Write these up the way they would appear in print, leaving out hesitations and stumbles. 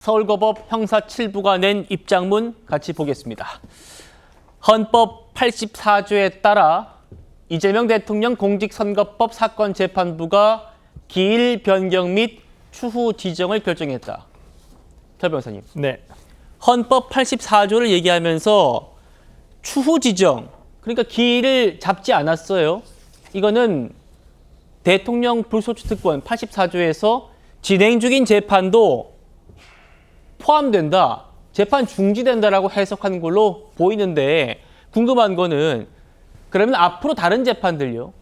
서울고법 형사 7부가 낸 입장문 같이 보겠습니다. 헌법 84조에 따라 이재명 대통령 공직선거법 사건재판부가 기일 변경 및 추후 지정을 결정했다. kel 변호사님. 네. 헌법 84조를 얘기하면서 추후 지정, 그러니까 기일을 잡지 않았어요. 이거는 대통령 불소추 특권 84조에서 진행 중인 재판도 포함된다, 재판 중지된다라고 해석하는 걸로 보이는데, 궁금한 거는 그러면 앞으로 다른 재판들요,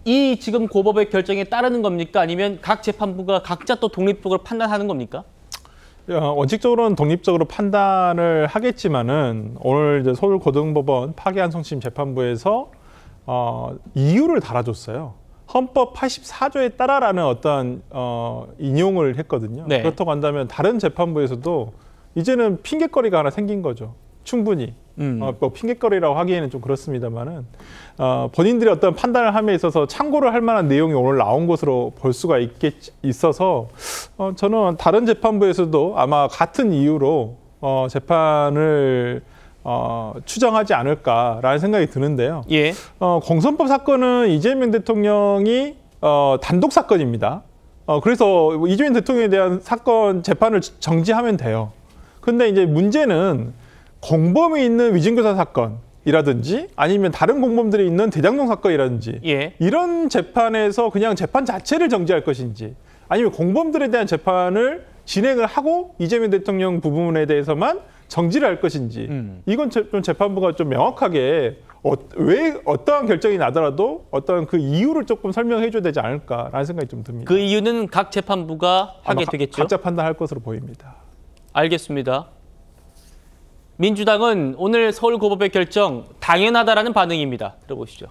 이 지금 고법의 결정에 따르는 겁니까? 아니면 각 재판부가 각자 또 독립적으로 판단하는 겁니까? 원칙적으로는 독립적으로 판단을 하겠지만은 오늘 이제 서울고등법원 파기환송심 재판부에서 이유를 달아줬어요. 헌법 84조에 따라라는 어떤 인용을 했거든요. 네. 그렇다고 한다면 다른 재판부에서도 이제는 핑계거리가 하나 생긴 거죠. 충분히. 뭐 핑계거리라고 하기에는 좀 그렇습니다만은 본인들이 어떤 판단을 함에 있어서 참고를 할 만한 내용이 오늘 나온 것으로 볼 수가 있어서 저는 다른 재판부에서도 아마 같은 이유로 재판을 추정하지 않을까라는 생각이 드는데요. 예. 공선법 사건은 이재명 대통령이 단독 사건입니다. 그래서 이재명 대통령에 대한 사건 재판을 정지하면 돼요. 근데 이제 문제는 공범이 있는 위증교사 사건이라든지 아니면 다른 공범들이 있는 대장동 사건이라든지 예. 이런 재판에서 그냥 재판 자체를 정지할 것인지, 아니면 공범들에 대한 재판을 진행을 하고 이재명 대통령 부분에 대해서만 정지를 할 것인지, 이건 좀 재판부가 좀 명확하게 왜 어떠한 결정이 나더라도 어떤 그 이유를 조금 설명해 줘야 되지 않을까라는 생각이 좀 듭니다. 그 이유는 각 재판부가 하게 되겠죠? 각자 판단할 것으로 보입니다. 알겠습니다. 민주당은 오늘 서울고법의 결정 당연하다라는 반응입니다. 들어보시죠.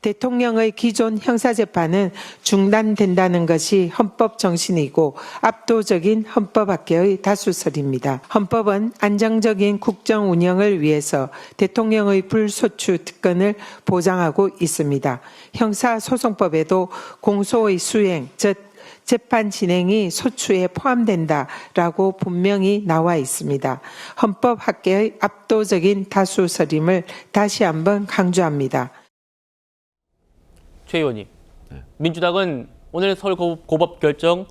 대통령의 기존 형사재판은 중단된다는 것이 헌법 정신이고 압도적인 헌법학계의 다수설입니다. 헌법은 안정적인 국정 운영을 위해서 대통령의 불소추 특권을 보장하고 있습니다. 형사소송법에도 공소의 수행, 즉 재판 진행이 소추에 포함된다라고 분명히 나와 있습니다. 헌법학계의 압도적인 다수설임을 다시 한번 강조합니다. 최 의원님, 민주당은 오늘 서울고법 결정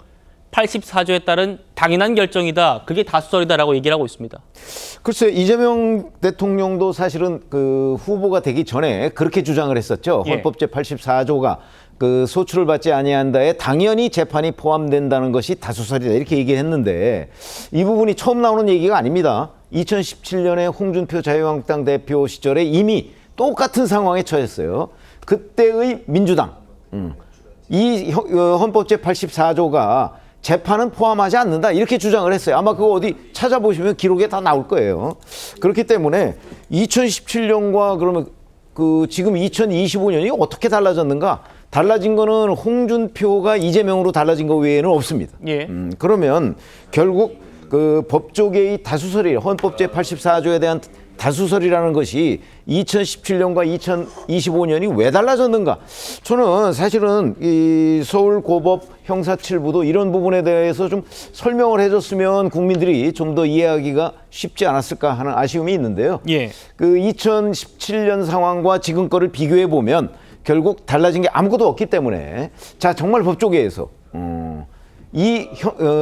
84조에 따른 당연한 결정이다, 그게 다수설이다라고 얘기를 하고 있습니다. 글쎄, 이재명 대통령도 사실은 그 후보가 되기 전에 그렇게 주장을 했었죠. 예. 헌법 제84조가 그 소추를 받지 아니한다에 당연히 재판이 포함된다는 것이 다수설이다, 이렇게 얘기했는데 이 부분이 처음 나오는 얘기가 아닙니다. 2017년에 홍준표 자유한국당 대표 시절에 이미 똑같은 상황에 처했어요. 그때의 민주당, 이 헌법 제84조가 재판은 포함하지 않는다, 이렇게 주장을 했어요. 아마 그거 어디 찾아보시면 기록에 다 나올 거예요. 그렇기 때문에 2017년과 그러면 그 지금 2025년이 어떻게 달라졌는가? 달라진 거는 홍준표가 이재명으로 달라진 거 외에는 없습니다. 예. 그러면 결국 그 법조계의 다수설이, 헌법 제84조에 대한 다수설이라는 것이 2017년과 2025년이 왜 달라졌는가? 저는 사실은 이 서울고법 형사 7부도 이런 부분에 대해서 좀 설명을 해줬으면 국민들이 좀 더 이해하기가 쉽지 않았을까 하는 아쉬움이 있는데요. 예. 그 2017년 상황과 지금 거를 비교해 보면 결국 달라진 게 아무것도 없기 때문에, 자, 정말 법조계에서 이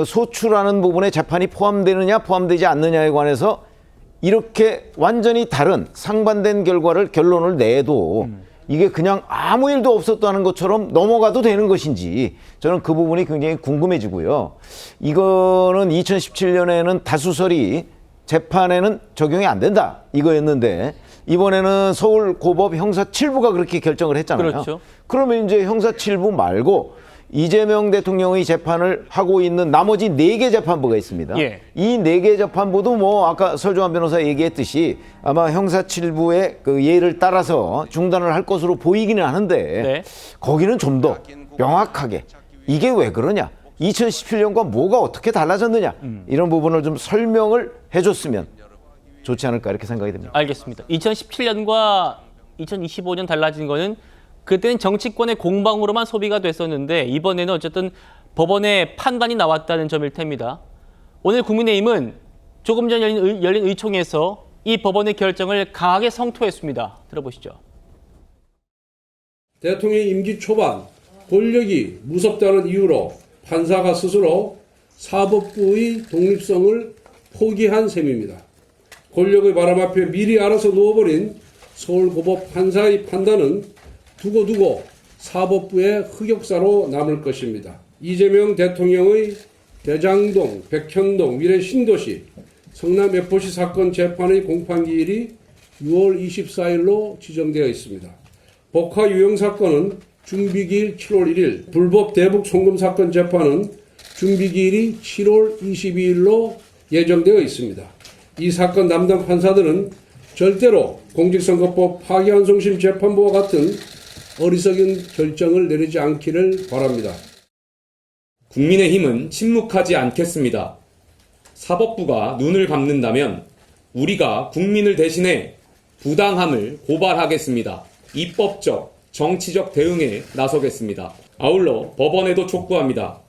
소추라는 부분에 재판이 포함되느냐 포함되지 않느냐에 관해서 이렇게 완전히 다른 상반된 결론을 내도 이게 그냥 아무 일도 없었다는 것처럼 넘어가도 되는 것인지, 저는 그 부분이 굉장히 궁금해지고요. 이거는 2017년에는 다수설이 재판에는 적용이 안 된다, 이거였는데 이번에는 서울고법 형사 7부가 그렇게 결정을 했잖아요. 그렇죠. 그러면 이제 형사 7부 말고 이재명 대통령의 재판을 하고 있는 나머지 4개 재판부가 있습니다. 예. 이 4개 재판부도 뭐 아까 설정환 변호사 얘기했듯이 아마 형사 7부의 그 예를 따라서 중단을 할 것으로 보이기는 하는데, 네. 거기는 좀 더 명확하게 이게 왜 그러냐, 2017년과 뭐가 어떻게 달라졌느냐, 이런 부분을 좀 설명을 해줬으면 좋지 않을까, 이렇게 생각이 듭니다. 알겠습니다. 2017년과 2025년 달라진 거는 그때는 정치권의 공방으로만 소비가 됐었는데, 이번에는 어쨌든 법원의 판단이 나왔다는 점일 텐니다. 오늘 국민의힘은 조금 전 열린 의총에서 이 법원의 결정을 강하게 성토했습니다. 들어보시죠. 대통령 임기 초반 권력이 무섭다는 이유로 판사가 스스로 사법부의 독립성을 포기한 셈입니다. 권력의 바람 앞에 미리 알아서 누워버린 서울고법 판사의 판단은 두고두고 사법부의 흑역사로 남을 것입니다. 이재명 대통령의 대장동, 백현동, 미래 신도시, 성남 FC 사건 재판의 공판기일이 6월 24일로 지정되어 있습니다. 복화 유형 사건은 준비기일 7월 1일, 불법 대북 송금 사건 재판은 준비기일이 7월 22일로 예정되어 있습니다. 이 사건 담당 판사들은 절대로 공직선거법 파기환송심 재판부와 같은 어리석은 결정을 내리지 않기를 바랍니다. 국민의힘은 침묵하지 않겠습니다. 사법부가 눈을 감는다면 우리가 국민을 대신해 부당함을 고발하겠습니다. 입법적, 정치적 대응에 나서겠습니다. 아울러 법원에도 촉구합니다.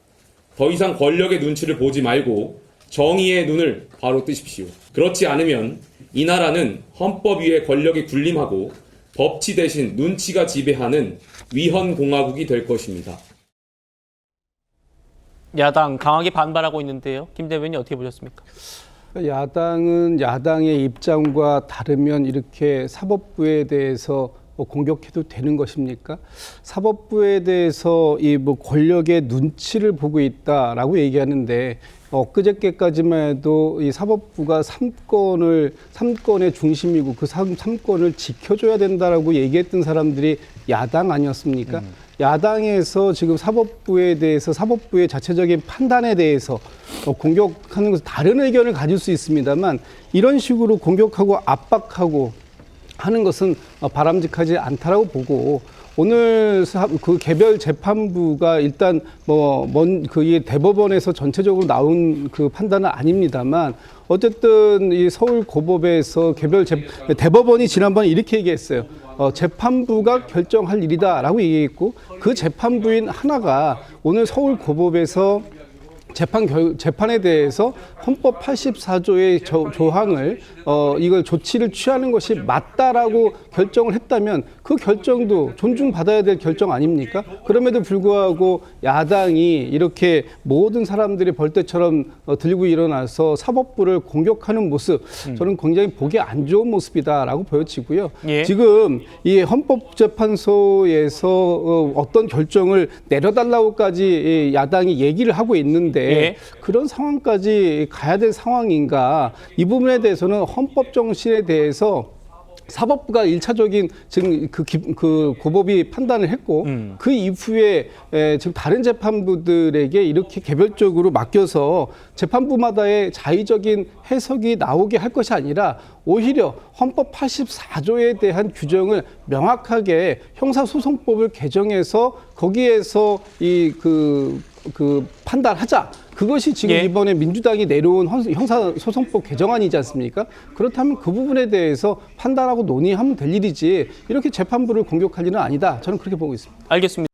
더 이상 권력의 눈치를 보지 말고 정의의 눈을 바로 뜨십시오. 그렇지 않으면 이 나라는 헌법 위에 권력이 군림하고 법치 대신 눈치가 지배하는 위헌공화국이 될 것입니다. 야당 강하게 반발하고 있는데요. 김 대변인 어떻게 보셨습니까? 야당은 야당의 입장과 다르면 이렇게 사법부에 대해서 공격해도 되는 것입니까? 사법부에 대해서 이 권력의 눈치를 보고 있다라고 얘기하는데 엊그저께까지만 해도 이 사법부가 삼권의 중심이고 그 삼권을 지켜줘야 된다라고 얘기했던 사람들이 야당 아니었습니까? 야당에서 지금 사법부에 대해서 사법부의 자체적인 판단에 대해서 공격하는 것은 다른 의견을 가질 수 있습니다만 이런 식으로 공격하고 압박하고 하는 것은 바람직하지 않다라고 보고 오늘 그 개별 재판부가 일단 그 대법원에서 전체적으로 나온 그 판단은 아닙니다만 어쨌든 이 서울고법에서 대법원이 지난번에 이렇게 얘기했어요. 재판부가 결정할 일이다라고 얘기했고 그 재판부인 하나가 오늘 서울고법에서 재판에 대해서 헌법 84조의 조항을 이걸 조치를 취하는 것이 맞다라고 결정을 했다면 그 결정도 존중받아야 될 결정 아닙니까? 그럼에도 불구하고 야당이 이렇게 모든 사람들이 벌떼처럼 들고 일어나서 사법부를 공격하는 모습 저는 굉장히 보기 안 좋은 모습이다라고 보여지고요. 예. 지금 이 헌법재판소에서 어떤 결정을 내려달라고까지 야당이 얘기를 하고 있는데 예. 그런 상황까지 가야 될 상황인가? 이 부분에 대해서는 헌법 정신에 대해서 사법부가 1차적인 지금 그 고법이 판단을 했고 그 이후에 지금 다른 재판부들에게 이렇게 개별적으로 맡겨서 재판부마다의 자의적인 해석이 나오게 할 것이 아니라 오히려 헌법 84조에 대한 규정을 명확하게 형사소송법을 개정해서 거기에서 그 판단하자. 그것이 지금 예. 이번에 민주당이 내려온 형사소송법 개정안이지 않습니까? 그렇다면 그 부분에 대해서 판단하고 논의하면 될 일이지 이렇게 재판부를 공격할 일은 아니다. 저는 그렇게 보고 있습니다. 알겠습니다.